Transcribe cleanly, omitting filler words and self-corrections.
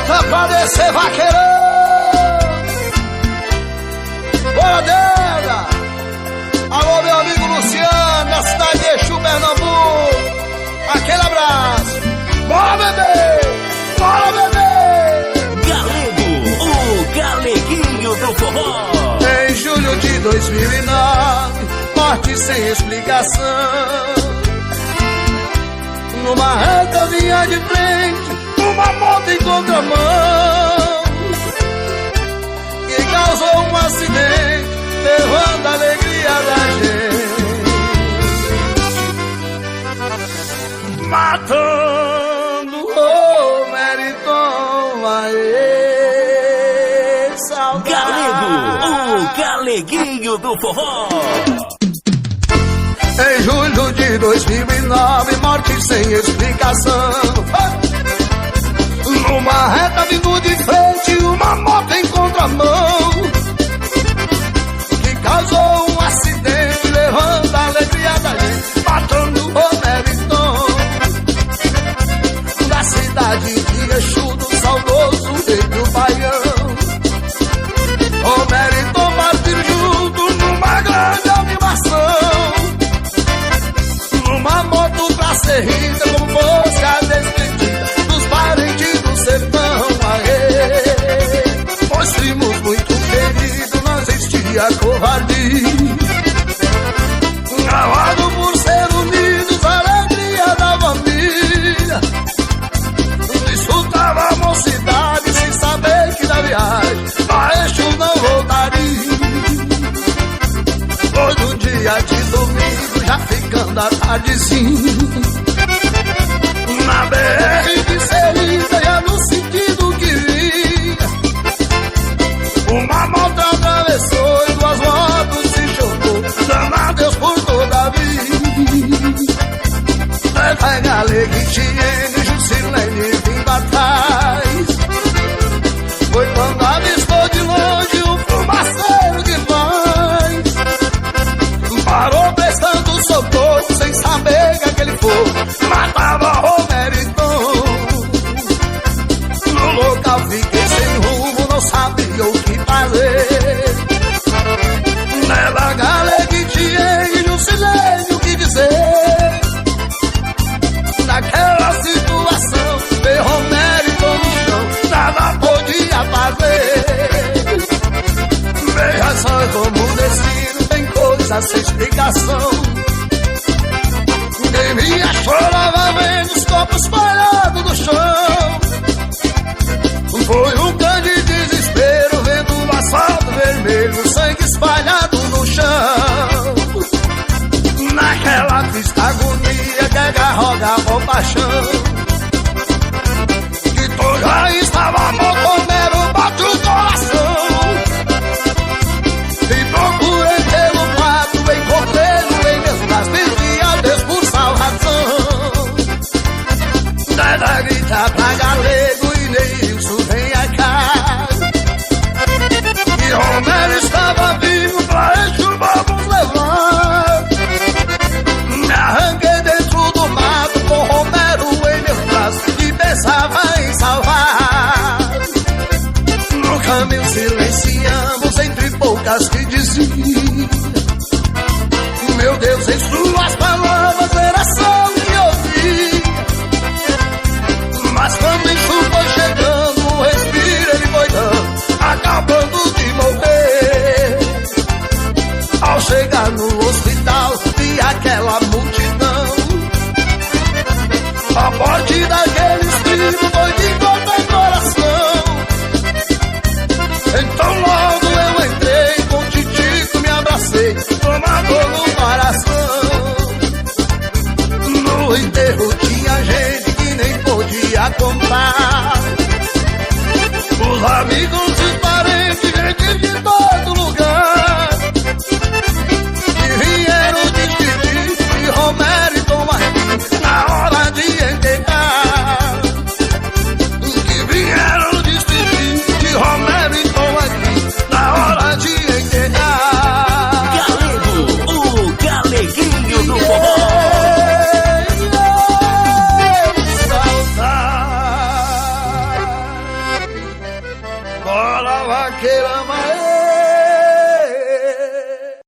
Bota pra descer, vaqueirão. Bora dela. Alô, meu amigo Luciano, da cidade de Exu, Pernambuco. Aquele abraço. Bora, bebê. Bora, bebê. Galego, o galeguinho do forró. Em julho de 2009, morte sem explicação. Numa reta vinha de frente uma moto em contramão, que causou um acidente, levando a alegria da gente. Matando o Meriton, aê, saudade. Galego, o galeguinho do forró. Em julho de 2009, morte sem explicação. Numa reta vindo de frente, uma moto em contramão, que causou um acidente, levando a alegria da gente. Matando o Meriton, da cidade de Exu, do saudoso rei do Baião. O Meriton partiu junto numa grande animação, uma moto pra ser rita, como fosse a despedida dos parentes do sertão, aê. Nós fomos muito queridos, não existia covardia. Gravado por ser unidos, a alegria da família. Desfrutava a mocidade sem saber que na viagem a Exu não voltaria. Hoje um dia de domingo, já ficando a tardezinha, na BR de Serita, já no sentido que vinha, uma moto atravessou e duas motos se chocou, dando a Deus por toda a vida. Leva Galego e Tiene, Jusilene vindo atrás. Foi quando avistou de longe um fumaceiro que faz. Parou prestando socorro, sem saber que aquele fogo matava o Meriton. No local fiquei sem rumo, não sabia o que fazer. Nela Galego e Tiene, no silêncio o que dizer. Naquela situação, ferrou o Meriton no chão, nada podia fazer. Veja só como o destino tem coisa sem explicação. Quem via chorava vendo os copos espalhados no chão. Foi um grande desespero vendo o asfalto vermelho, sangue espalhado no chão. Naquela triste agonia que agarrava o paixão, que tu já estava morto, Homero bate o coração. E procurei pelo mato, encontrei-no em meus braços, pedi a Deus por salvação. Dada grita pra Galego e Neilson, venha cá, que Romero estava vivo, pra Exu vamos levar. Me arranquei dentro do mato com Romero em meus braços e pensava em salvar. Bora, vaqueira, mas